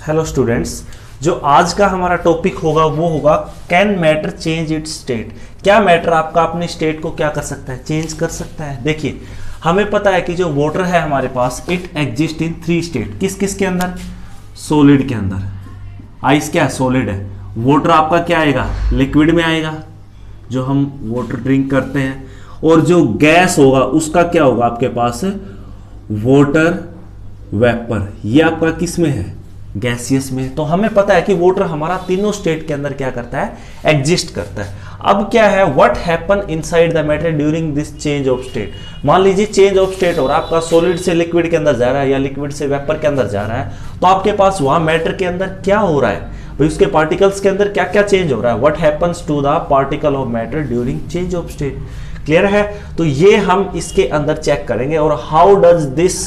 Hello students, जो आज का हमारा टॉपिक होगा वो होगा can matter change it's state. क्या मैटर आपका अपनी स्टेट को क्या कर सकता है, चेंज कर सकता है। देखिए हमें पता है कि जो वाटर है हमारे पास इट एग्जिस्ट इन 3 स्टेट। किस किस के अंदर? सॉलिड के अंदर। आइस क्या है? सॉलिड है। वाटर आपका क्या आएगा? लिक्विड में आएगा, जो हम वाटर ड्रिंक करते हैं। और जो गैस होगा उसका क्या होगा आपके पास? Water vapour. ये आपका किस में है? गैसियस में। तो हमें पता है कि वाटर हमारा तीनों स्टेट के अंदर क्या करता है? एग्जिस्ट करता है। अब क्या है, what happen inside the matter during this change of state. मान लीजिए चेंज ऑफ स्टेट हो रहा है, आपका सॉलिड से लिक्विड के अंदर जा रहा है या लिक्विड से वेपर के अंदर जा रहा है, तो आपके पास वहां मैटर के अंदर क्या हो रहा है भाई, उसके पार्टिकल्स के अंदर क्या क्या चेंज हो रहा है। What happens to the particle of matter during change of state. Clear है? तो ये हम इसके अंदर चेक करेंगे। और how does this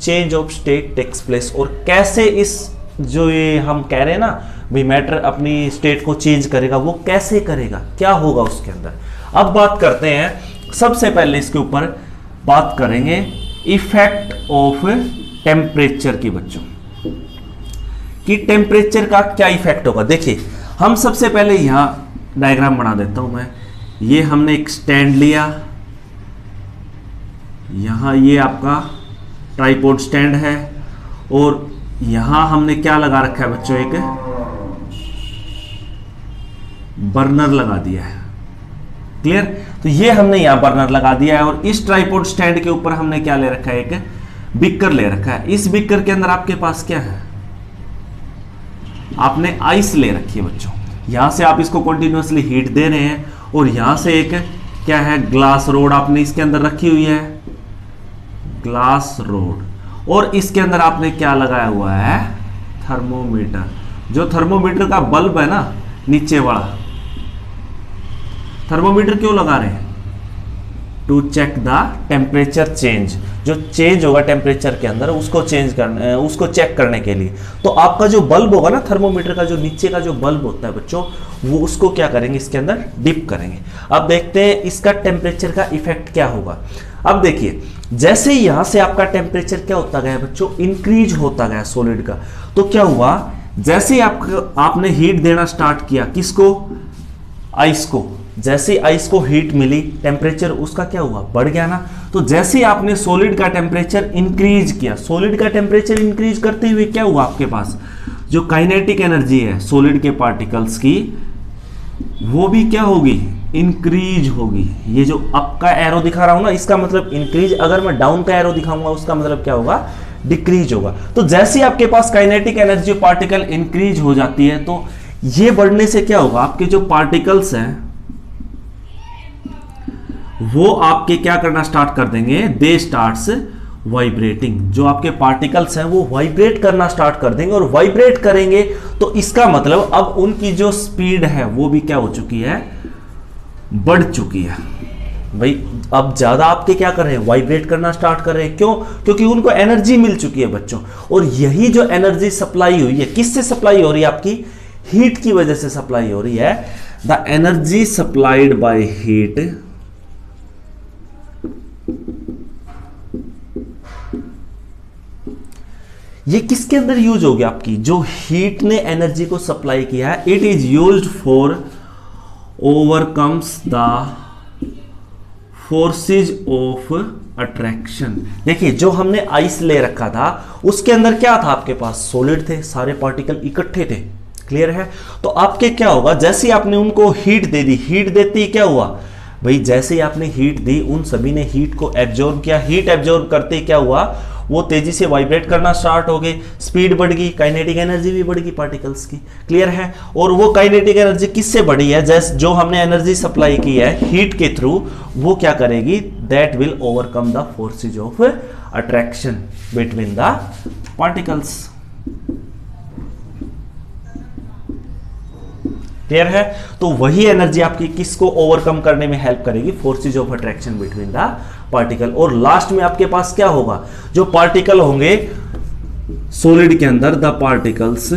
change of state takes place, और कैसे इस जो ये हम कह रहे हैं ना भाई मैटर अपनी स्टेट को चेंज करेगा, वो कैसे करेगा, क्या होगा उसके अंदर। अब बात करते हैं, सबसे पहले इसके ऊपर बात करेंगे इफेक्ट ऑफ टेम्परेचर की बच्चों, कि टेम्परेचर का क्या इफेक्ट होगा। देखिए हम सबसे पहले यहां डायग्राम बना देता हूं मैं। ये हमने एक स्टैंड लिया, यहां ये आपका ट्राइपॉड स्टैंड है, और यहां हमने क्या लगा रखा है बच्चों? एक बर्नर लगा दिया है। क्लियर? तो ये हमने यहां बर्नर लगा दिया है, और इस ट्राइपॉड स्टैंड के ऊपर हमने क्या ले रखा है? एक बिकर ले रखा है। इस बिकर के अंदर आपके पास क्या है? आपने आइस ले रखी है बच्चों। यहां से आप इसको कंटिन्यूअसली हीट दे रहे हैं, और यहां से एक क्या है? ग्लास रोड आपने इसके अंदर रखी हुई है, ग्लास रोड। और इसके अंदर आपने क्या लगाया हुआ है? थर्मोमीटर। जो थर्मोमीटर का बल्ब है ना नीचे वाला, थर्मोमीटर क्यों लगा रहे हैं? To check the temperature change. जो चेंज होगा टेम्परेचर के अंदर उसको चेंज करने, उसको चेक करने के लिए। तो आपका जो बल्ब होगा ना थर्मोमीटर का, जो नीचे का जो बल्ब होता है बच्चों, वो उसको क्या करेंगे? इसके अंदर डिप करेंगे। अब देखते हैं इसका टेम्परेचर का इफेक्ट क्या होगा। अब देखिए जैसे यहां से आपका टेम्परेचर क्या होता गया बच्चों? इंक्रीज होता गया सॉलिड का। तो क्या हुआ, जैसे ही आपने हीट देना स्टार्ट किया, किसको? आइस को। जैसे आइस को हीट मिली, टेम्परेचर उसका क्या हुआ? बढ़ गया ना। तो जैसे आपने सॉलिड का टेम्परेचर इंक्रीज किया, सॉलिड का टेम्परेचर इंक्रीज करते हुए क्या हुआ आपके पास? जो काइनेटिक एनर्जी है सॉलिड के पार्टिकल्स की, वो भी क्या होगी? इंक्रीज होगी। ये जो अप का एरो दिखा रहा हूं ना, इसका मतलब इंक्रीज। अगर मैं डाउन का एरो दिखाऊंगा उसका मतलब क्या होगा? डिक्रीज होगा। तो जैसे आपके पास काइनेटिक एनर्जी पार्टिकल इंक्रीज हो जाती है, तो ये बढ़ने से क्या होगा? आपके जो पार्टिकल्स हैं वो आपके क्या करना स्टार्ट कर देंगे? दे स्टार्ट्स वाइब्रेटिंग। जो आपके पार्टिकल्स हैं वो वाइब्रेट करना स्टार्ट कर देंगे, और वाइब्रेट करेंगे तो इसका मतलब अब उनकी जो स्पीड है वो भी क्या हो चुकी है? बढ़ चुकी है भाई। अब ज्यादा आपके क्या कर रहे हैं? वाइब्रेट करना स्टार्ट कर रहे हैं। क्यों? क्योंकि उनको एनर्जी मिल चुकी है बच्चों। और यही जो एनर्जी सप्लाई हुई है, किससे सप्लाई हो रही है? आपकी हीट की वजह से सप्लाई हो रही है। The energy supplied by heat ये किसके अंदर यूज होगी? आपकी जो हीट ने एनर्जी को सप्लाई किया है, it is used for overcomes the forces of attraction. देखिए जो हमने आइस ले रखा था उसके अंदर क्या था? आपके पास सॉलिड थे, सारे पार्टिकल इकट्ठे थे। क्लियर है? तो आपके क्या होगा, जैसे आपने उनको हीट दे दी, हीट देते ही क्या हुआ भाई? जैसे ही आपने हीट दी, उन सभी ने हीट को एब्जॉर्ब किया। हीट एब्जॉर्ब करते ही क्या हुआ? वो तेजी से वाइब्रेट करना स्टार्ट हो गए, स्पीड बढ़ गई, काइनेटिक एनर्जी भी बढ़ गई पार्टिकल्स की। क्लियर है? और वो काइनेटिक एनर्जी किससे बढ़ी है? जैसे जो हमने एनर्जी सप्लाई की है हीट के थ्रू, वो क्या करेगी? That will overcome the forces of attraction between the particles. Clear है? तो वही एनर्जी आपकी किसको ओवरकम करने में हेल्प करेगी? Forces of attraction between the particle. और लास्ट में आपके पास क्या होगा? जो पार्टिकल होंगे सॉलिड के अंदर, the particles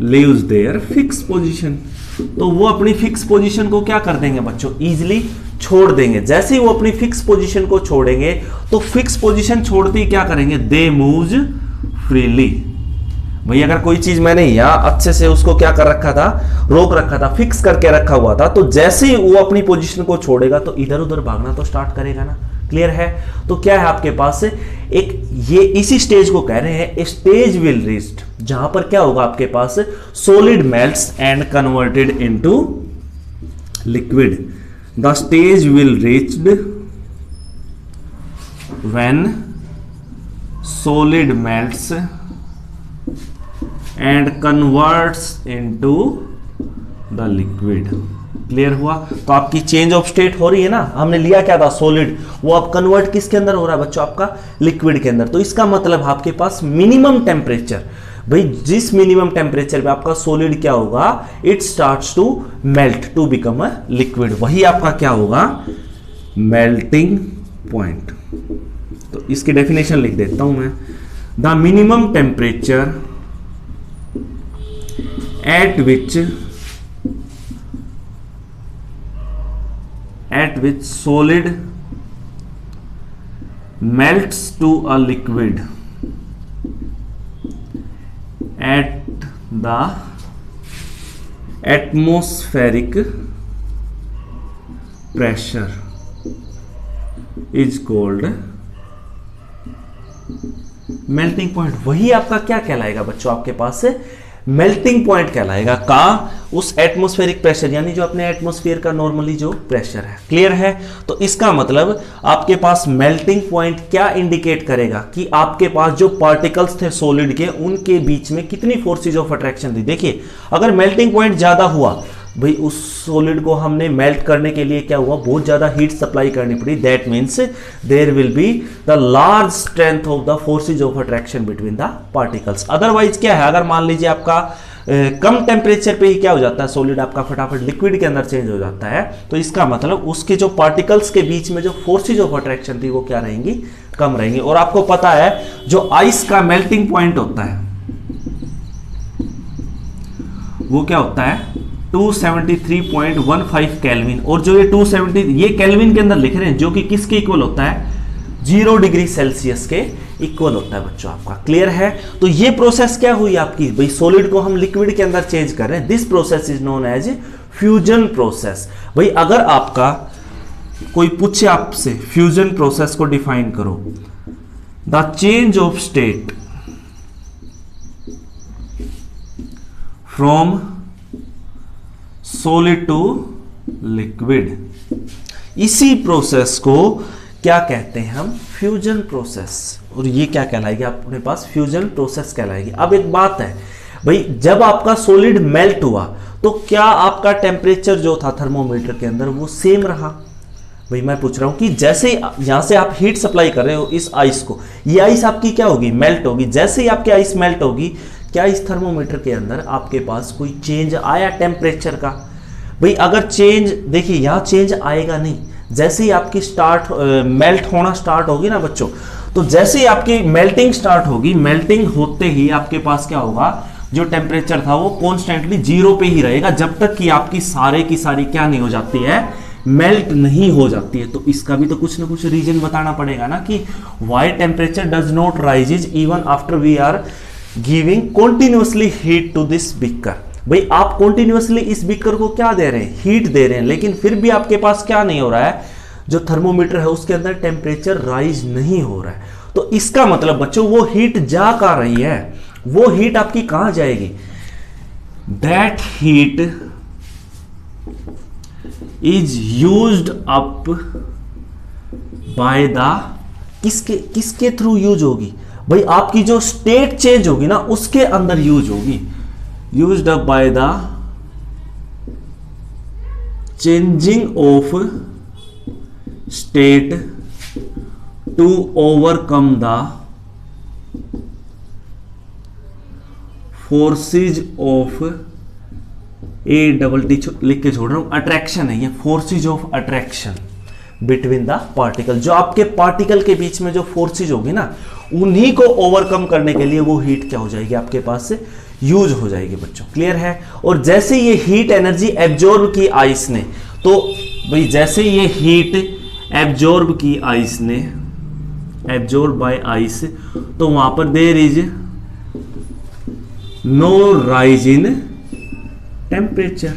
leaves their fix position. तो वो अपनी फिक्स पोजीशन को क्या कर देंगे बच्चों? इजीली छोड़ देंगे। जैसे ही वो अपनी फिक्स पोजीशन को छोड़ेंगे, तो फिक्स पोजीशन छोड़ते ही क्या करेंगे? दे मूव्स फ्रीली। भाई अगर कोई चीज मैंने यहाँ अच्छे से उसको क्या कर रखा था, रोक रखा था, फिक्स करके रखा हुआ था, तो जैसे ही वो अपनी पोजीशन को छोड़ेगा तो इधर उधर भागना तो स्टार्ट करेगा ना। क्लियर है? तो क्या है आपके पास एक, ये इसी स्टेज को कह रहे हैं स्टेज विल रीच्ड, जहां पर क्या होगा आपके पास solid melts and converted into liquid. The stage will reached when solid melts and converts into the liquid. Clear हुआ? तो आपकी चेंज ऑफ स्टेट हो रही है ना। हमने लिया क्या था, सॉलिड, वो अब कन्वर्ट किसके अंदर हो रहा है बच्चों, आपका लिक्विड के अंदर। तो इसका मतलब आपके पास मिनिमम टेम्परेचर, भाई जिस मिनिमम टेम्परेचर पे आपका सॉलिड क्या होगा, it starts to melt to become a liquid, वही आपका क्या होगा, मेल्टिंग पॉइंट। तो इसकी डेफिनेशन लिख देता हूं मैं, the minimum temperature at which solid melts to a liquid at the atmospheric pressure is called melting point। वही आपका क्या कहलाएगा बच्चों, आपके पास से मेल्टिंग पॉइंट कहलाएगा का उस एटमॉस्फेरिक प्रेशर, यानी जो अपने एटमॉस्फेयर का नॉर्मली जो प्रेशर है। क्लियर है? तो इसका मतलब आपके पास मेल्टिंग पॉइंट क्या इंडिकेट करेगा कि आपके पास जो पार्टिकल्स थे सॉलिड के, उनके बीच में कितनी फोर्सेज ऑफ अट्रैक्शन थी। देखिए अगर मेल्टिंग पॉइंट ज्यादा हुआ, भाई उस सॉलिड को हमने मेल्ट करने के लिए क्या हुआ, बहुत ज्यादा हीट सप्लाई करनी पड़ी, that means there will be the large strength of the forces of attraction between the particles. Otherwise क्या है, अगर मान लीजिए आपका कम टेम्परेचर पे ही क्या हो जाता है, सॉलिड आपका फटाफट लिक्विड के अंदर चेंज हो जाता है, तो इसका मतलब उसके जो पार्टिकल्स के बीच में जो फोर्सेज ऑफ अट्रैक्शन थी वो क्या रहेंगी, कम रहेंगी। और आपको पता है जो आइस का मेल्टिंग पॉइंट होता है वो क्या होता है, 273.15 केल्विन। और जो ये 270 ये केल्विन के अंदर लिख रहे हैं, जो कि किसके इक्वल होता है, 0 डिग्री सेल्सियस के इक्वल होता है बच्चों आपका। क्लियर है? तो ये प्रोसेस क्या हुई आपकी, भाई सॉलिड को हम लिक्विड के अंदर चेंज कर रहे हैं, this process is known as fusion process. भाई अगर आपका कोई पूछे आपसे फ्यूजन प्रोसेस को डिफाइन करो, the change of state from solid to liquid, इसी प्रोसेस को क्या कहते हैं हम, फ्यूजन प्रोसेस। और ये क्या कहलाएगी अपने पास, फ्यूजन प्रोसेस कहलाएगी। अब एक बात है भाई, जब आपका सॉलिड मेल्ट हुआ तो क्या आपका टेम्परेचर जो था थर्मोमीटर के अंदर वो सेम रहा। भाई मैं पूछ रहा हूं कि जैसे यहां से आप हीट सप्लाई कर रहे हो इस आइस को, ये आइस आपकी क्या होगी, मेल्ट होगी। जैसे ही आपकी आइस मेल्ट होगी, क्या इस थर्मोमीटर के अंदर आपके पास कोई चेंज आया टेम्परेचर का। भाई अगर चेंज, देखिए यहां चेंज आएगा नहीं, जैसे ही आपकी मेल्ट होना स्टार्ट होगी ना बच्चों, तो जैसे ही आपकी मेल्टिंग स्टार्ट होगी, मेल्टिंग होते ही आपके पास क्या होगा, जो टेम्परेचर था वो कॉन्स्टेंटली 0 पे ही रहेगा, जब तक कि आपकी सारे की सारी क्या नहीं हो जाती है, मेल्ट नहीं हो जाती है। तो इसका भी तो कुछ ना कुछ रीजन बताना पड़ेगा ना कि why temperature does not rises even after we are giving continuously heat to this beaker. भाई आप कॉन्टिन्यूसली इस बीकर को क्या दे रहे हैं, हीट दे रहे हैं, लेकिन फिर भी आपके पास क्या नहीं हो रहा है, जो थर्मोमीटर है उसके अंदर टेम्परेचर राइज नहीं हो रहा है। तो इसका मतलब बच्चों वो हीट जा कहां रही है, वो हीट आपकी कहां जाएगी, that heat is used up by the, किसके थ्रू यूज होगी, भाई आपकी जो स्टेट चेंज होगी ना उसके अंदर यूज होगी, used up by the changing of state to overcome the forces of ATT लिख के छोड़ रहा हूं, अट्रैक्शन है ये, forces of attraction between the particle. जो आपके पार्टिकल के बीच में जो फोर्सेज होगी ना, उन्हीं को ओवरकम करने के लिए वो हीट क्या हो जाएगी आपके पास से यूज हो जाएगी बच्चों। क्लियर है? और जैसे ये हीट एनर्जी एब्जॉर्ब की आइस ने, तो भाई जैसे ये हीट एब्जॉर्ब की आइस ने, एब्जॉर्ब बाय आइस, तो वहां पर there is no rise in temperature.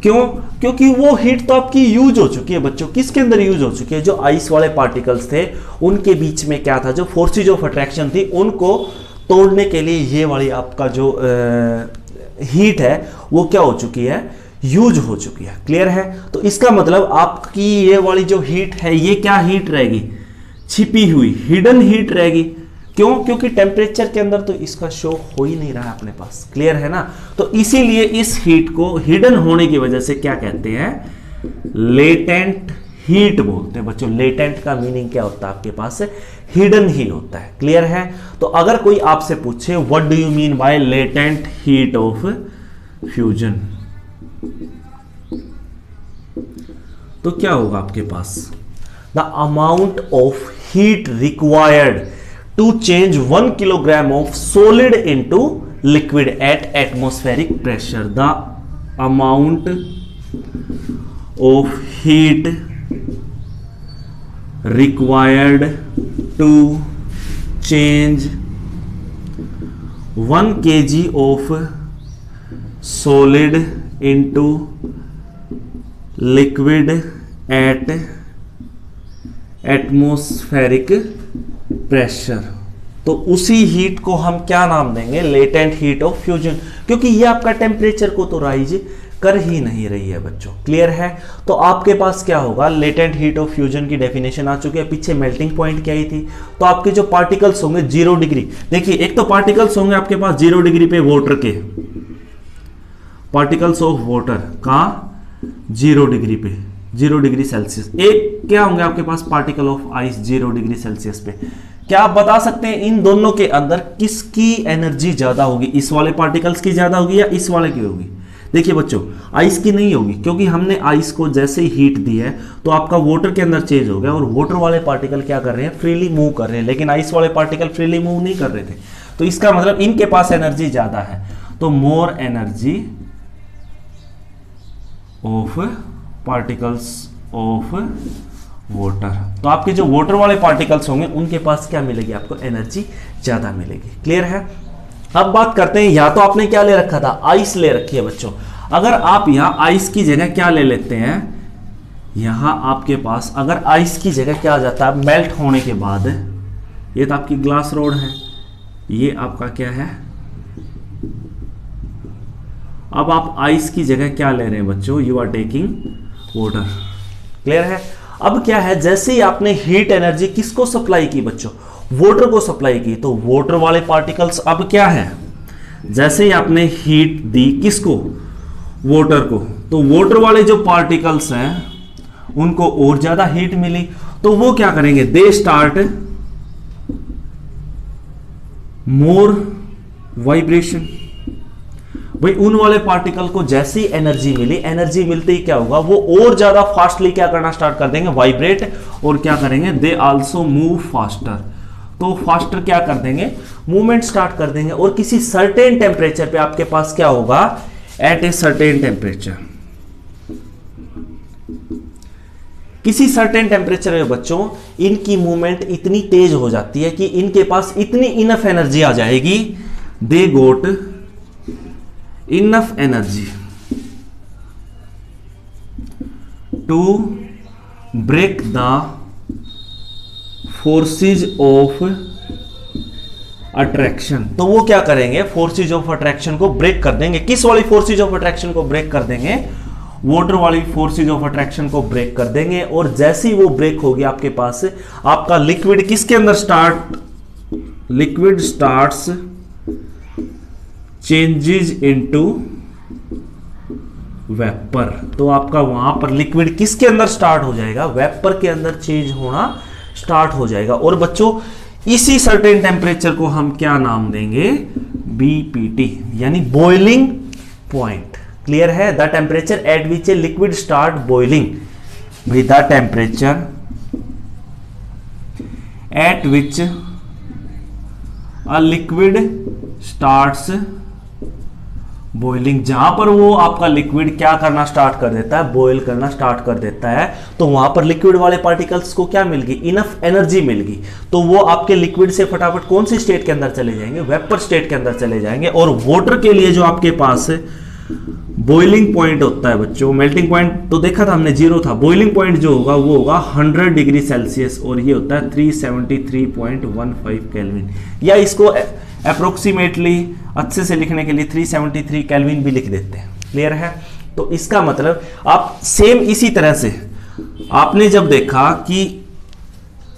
क्यों? क्योंकि वो हीट तो आपकी यूज हो चुकी है बच्चों। किसके अंदर यूज हो चुकी है? जो आइस वाले पार्टिकल्स थे उनके बीच में क्या था, जो फोर्सेज ऑफ अट्रैक्शन थी उनको तोड़ने के लिए ये वाली आपका जो हीट है वो क्या हो चुकी है, यूज हो चुकी है। क्लियर है? तो इसका मतलब आपकी ये वाली जो हीट है ये क्या हीट रहेगी, छिपी हुई हिडन हीट रहेगी। क्यों? क्योंकि टेम्परेचर के अंदर तो इसका शो हो ही नहीं रहा है अपने पास। क्लियर है ना? तो इसीलिए इस हीट को हिडन होने की वजह से क्या कहते हैं, लेटेंट हीट बोलते हैं बच्चों। लेटेंट का मीनिंग क्या होता है आपके पास, हिडन ही होता है। क्लियर है? तो अगर कोई आपसे पूछे what do you mean by latent heat of fusion, तो क्या होगा आपके पास, the amount of heat required to change 1 kilogram of solid into liquid at atmospheric pressure. The amount of heat required to change 1 kg of solid into liquid at atmospheric pressure, तो उसी heat को हम क्या नाम देंगे, latent heat of fusion. क्योंकि ये आपका टेम्परेचर को तो राइज कर ही नहीं रही है बच्चों। क्लियर है? तो आपके पास क्या होगा, लेटेंट हीट ऑफ फ्यूजन की डेफिनेशन आ चुकी है। पीछे मेल्टिंग पॉइंट क्या ही थी, तो आपके जो पार्टिकल्स होंगे 0 डिग्री, देखिए एक तो पार्टिकल्स होंगे आपके पास 0 डिग्री पे वाटर के, पार्टिकल्स ऑफ वाटर का 0 डिग्री पे, 0 डिग्री सेल्सियस। एक क्या होंगे आपके पास, particle of ice 0 degree Celsius पे। क्या आप बता सकते हैं इन दोनों के अंदर किसकी एनर्जी ज्यादा होगी, इस वाले पार्टिकल्स की ज्यादा होगी या इस वाले की होगी? देखिए बच्चों, आइस की नहीं होगी, क्योंकि हमने आइस को जैसे ही हीट दी है तो आपका वाटर के अंदर चेंज हो गया, और वाटर वाले पार्टिकल क्या कर रहे हैं, फ्रीली मूव कर रहे हैं, लेकिन आइस वाले पार्टिकल फ्रीली मूव नहीं कर रहे थे। तो इसका मतलब इनके पास एनर्जी ज्यादा है, तो more energy of particles of water. तो आपके जो वाटर वाले पार्टिकल्स होंगे उनके पास क्या मिलेगी, आपको एनर्जी ज्यादा मिलेगी। क्लियर है? अब बात करते हैं, या तो आपने क्या ले रखा था, आइस ले रखी है बच्चों। अगर आप यहां आइस की जगह क्या ले लेते हैं, यहां आपके पास अगर आइस की जगह क्या आ जाता है, मेल्ट होने के बाद, ये तो आपकी ग्लास रोड है, ये आपका क्या है, अब आप आइस की जगह क्या ले रहे हैं बच्चों, you are taking water. Clear है? अब क्या है, जैसे ही आपने हीट एनर्जी किसको सप्लाई की बच्चों, वाटर को सप्लाई की, तो वाटर वाले पार्टिकल्स अब क्या है, जैसे ही आपने हीट दी किसको, वाटर को, तो वाटर वाले जो पार्टिकल्स हैं उनको और ज्यादा हीट मिली, तो वो क्या करेंगे, दे स्टार्ट मोर वाइब्रेशन। भाई उन वाले पार्टिकल को जैसी एनर्जी मिली, एनर्जी मिलते ही क्या होगा, वो और ज्यादा फास्टली क्या करना स्टार्ट कर देंगे, वाइब्रेट, और क्या करेंगे, दे आल्सो मूव फास्टर। तो फास्टर क्या कर देंगे, मूवमेंट स्टार्ट कर देंगे, और किसी सर्टेन टेम्परेचर पे आपके पास क्या होगा, एट ए सर्टेन टेम्परेचर, किसी सर्टेन टेम्परेचर में बच्चों इनकी मूवमेंट इतनी तेज हो जाती है कि इनके पास इतनी इनफ एनर्जी आ जाएगी, दे गोट enough energy to break the forces of attraction। तो वो क्या करेंगे, फोर्सेज ऑफ अट्रैक्शन को ब्रेक कर देंगे। किस वाली फोर्सेज ऑफ अट्रैक्शन को ब्रेक कर देंगे, वाटर वाली फोर्सेज ऑफ अट्रैक्शन को ब्रेक कर देंगे। और जैसे ही वो ब्रेक होगी आपके पास आपका लिक्विड किसके अंदर start, liquid starts changes into vapour. तो आपका वहां पर लिक्विड किसके अंदर स्टार्ट हो जाएगा, वेपर के अंदर चेंज होना स्टार्ट हो जाएगा। और बच्चों इसी सर्टेन टेम्परेचर को हम क्या नाम देंगे, बीपीटी, यानी बॉइलिंग पॉइंट। क्लियर है? The temperature at which a liquid start boiling, भाई the temperature at which a liquid starts boiling, जहां पर वो आपका लिक्विड क्या करना स्टार्ट कर देता है, बॉयल करना स्टार्ट कर देता है, तो वहां पर लिक्विड वाले पार्टिकल्स को क्या मिल गई, इनफ एनर्जी मिल गई, तो वो आपके लिक्विड से फटाफट कौन सी स्टेट के अंदर चले जाएंगे, वेपर स्टेट के अंदर चले जाएंगे। और वाटर के लिए जो आपके पास बॉइलिंग पॉइंट होता है बच्चों, मेल्टिंग पॉइंट तो देखा था हमने 0 था, बॉइलिंग पॉइंट जो होगा वो होगा 100 डिग्री सेल्सियस, और ये होता है 373.15 केल्विन, या इसको अप्रोक्सीमेटली अच्छे से लिखने के लिए 373 केल्विन भी लिख देते हैं। क्लियर है? तो इसका मतलब आप सेम इसी तरह से आपने जब देखा कि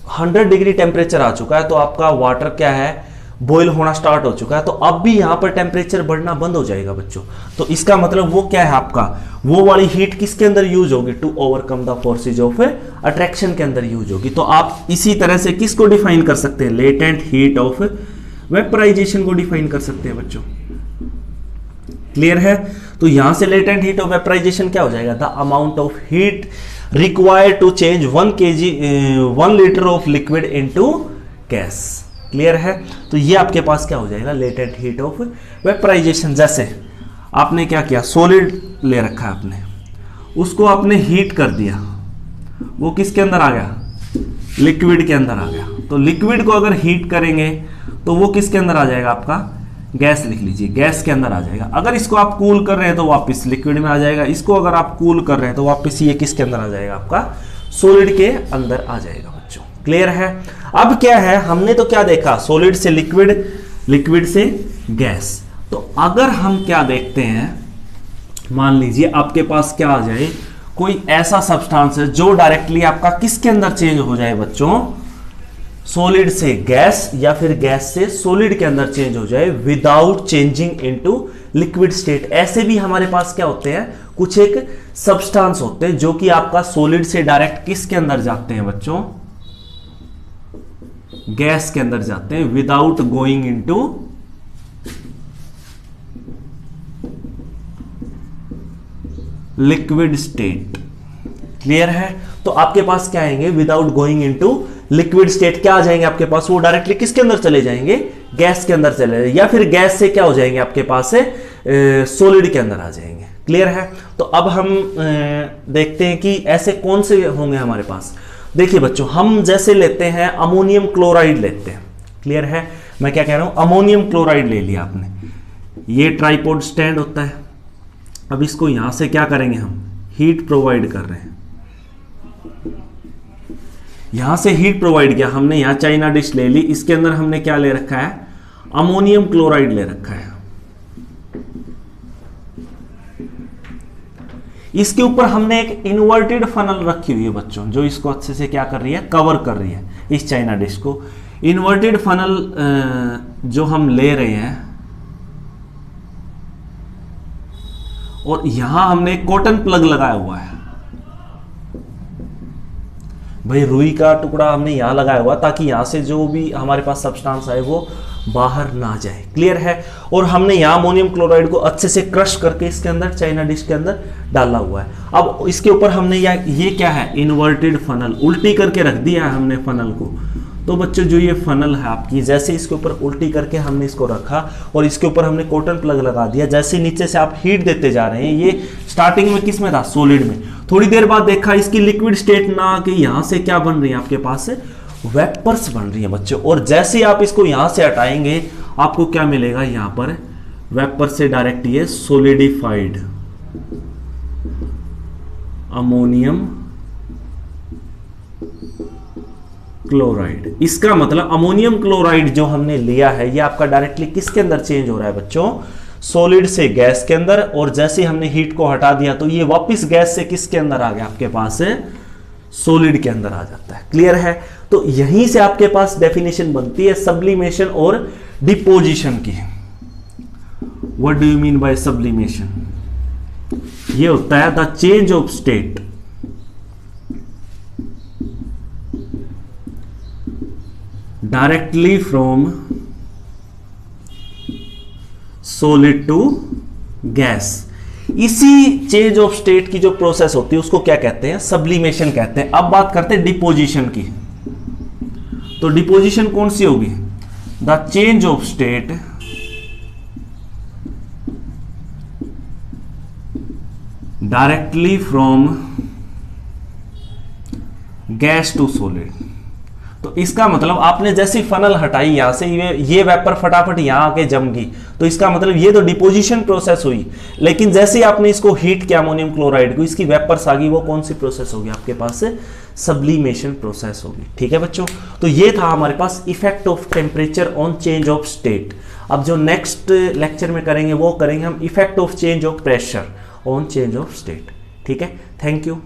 100 डिग्री टेम्परेचर आ चुका है, तो आपका वाटर क्या है, बॉयल होना स्टार्ट हो चुका है, तो अब भी यहां पर टेम्परेचर बढ़ना बंद हो जाएगा बच्चों। तो इसका मतलब वो क्या है आपका, वो वाली हीट किसके अंदर यूज होगी, to overcome the forces of attraction के अंदर यूज होगी। तो आप इसी तरह से किसको डिफाइन कर सकते हैं, लेटेंट हीट ऑफ वेपराइजेशन को डिफाइन कर सकते हैं बच्चों। क्लियर है? तो यहां से लेटेंट हीट ऑफ वेपराइजेशन क्या हो जाएगा, the amount of heat required to change 1 litre of liquid into gas. Clear है? तो ये आपके पास क्या हो जाएगा, लेटेंट हीट ऑफ वेपराइजेशन। जैसे आपने क्या किया, सॉलिड ले रखा है आपने, उसको आपने हीट कर दिया, वो किसके अंदर आ गया, लिक्विड के अंदर आ गया। तो लिक्विड को अगर हीट करेंगे तो वो किसके अंदर आ जाएगा आपका, गैस लिख लीजिए, गैस के अंदर आ जाएगा। अगर इसको आप कूल कर रहे हैं तो वापस लिक्विड में आ जाएगा, इसको अगर आप कूल कर रहे हैं तो वापस ये किसके अंदर आ जाएगा, आपका सॉलिड के अंदर आ जाएगा बच्चों। क्लियर है? अब क्या है, हमने तो क्या देखा, सॉलिड से लिक्विड, लिक्विड से गैस। तो अगर हम क्या देखते हैं, मान लीजिए आपके पास क्या आ जाए, कोई ऐसा सब्सटेंस है जो डायरेक्टली आपका किसके अंदर चेंज हो जाए बच्चों, सॉलिड से गैस या फिर गैस से सॉलिड के अंदर चेंज हो जाए without changing into liquid state. ऐसे भी हमारे पास क्या होते हैं, कुछ एक सब्सटेंस होते हैं जो कि आपका सॉलिड से डायरेक्ट किसके अंदर जाते हैं बच्चों, गैस के अंदर जाते हैं without going into liquid state. Clear है? तो आपके पास क्या आएंगे, without going into liquid state क्या आ जाएंगे आपके पास, वो डायरेक्टली किसके अंदर चले जाएंगे, गैस के अंदर चले जाएंगे, या फिर गैस से क्या हो जाएंगे आपके पास से सॉलिड के अंदर आ जाएंगे। क्लियर है? तो अब हम देखते हैं कि ऐसे कौन से होंगे हमारे पास। देखिए बच्चों, हम जैसे लेते हैं अमोनियम क्लोराइड लेते हैं। क्लियर है? मैं क्या कह रहा हूं, अमोनियम क्लोराइड ले लिया आपने, ये ट्राइपॉड स्टैंड होता है। अब इसको यहां से क्या करेंगे, हम हीट प्रोवाइड कर रहे हैं, यहां से हीट प्रोवाइड किया हमने, यहां चाइना डिश ले ली, इसके अंदर हमने क्या ले रखा है, अमोनियम क्लोराइड ले रखा है। इसके ऊपर हमने एक इन्वर्टेड फनल रखी हुई है बच्चों, जो इसको अच्छे से क्या कर रही है, कवर कर रही है इस चाइना डिश को। इन्वर्टेड फनल जो हम ले रहे हैं, और यहां हमने कॉटन प्लग लगाया हुआ है भाई, रुई का टुकड़ा हमने यहां लगाया हुआ ताकि यहां से जो भी हमारे पास सब्सटेंस आए वो बाहर ना जाए। क्लियर है? और हमने यहां अमोनियम क्लोराइड को अच्छे से क्रश करके इसके अंदर चाइना डिश के अंदर डाला हुआ है। अब इसके ऊपर हमने ये क्या है, इन्वर्टेड फनल, उल्टी करके रख दिया है हमने फनल को। तो बच्चों जो ये फनल है आपकी, जैसे इसके ऊपर उल्टी करके हमने इसको रखा और इसके ऊपर हमने कॉटन प्लग लगा दिया, जैसे नीचे से आप हीट देते जा रहे हैं, ये स्टार्टिंग में किस में था, सॉलिड में, थोड़ी देर बाद देखा इसकी लिक्विड स्टेट ना आके यहां से क्या बन रही है आपके पास से वेपर्स बन रही है बच्चों। और जैसे ही आप इसको यहां से हटाएंगे आपको क्या मिलेगा, यहां पर वेपर से डायरेक्ट ये सोलिडिफाइड अमोनियम क्लोराइड। इसका मतलब अमोनियम क्लोराइड जो हमने लिया है ये आपका डायरेक्टली किसके अंदर चेंज हो रहा है बच्चों, सॉलिड से गैस के अंदर। और जैसे हमने हीट को हटा दिया तो ये वापस गैस से किसके अंदर आ गया, आपके पास सॉलिड के अंदर आ जाता है। क्लियर है? तो यहीं से आपके पास डेफिनेशन बनती है सब्लिमेशन और डिपोजिशन की। What do you mean by sublimation? ये होता है the change of state directly from solid to gas. इसी चेंज ऑफ स्टेट की जो प्रोसेस होती है उसको क्या कहते हैं, सब्लिमेशन कहते हैं। अब बात करते हैं डिपोजिशन की। तो डिपोजिशन कौन सी होगी, the change of state directly from gas to solid. तो इसका मतलब आपने जैसी फनल हटाई यहां से, ये वेपर फटाफट यहां आके जम गई, तो इसका मतलब ये तो डिपोजिशन प्रोसेस हुई, लेकिन जैसे ही आपने इसको हीट किया अमोनियम क्लोराइड को, इसकी वेपर्स आ गई, वो कौन सी प्रोसेस होगी आपके पास से? सब्लिमेशन प्रोसेस होगी। ठीक है बच्चों, तो ये था हमारे पास effect of temperature on change of state. अब जो नेक्स्ट लेक्चर में करेंगे वो करेंगे हम effect of change of pressure on change of state. ठीक है, थैंक यू।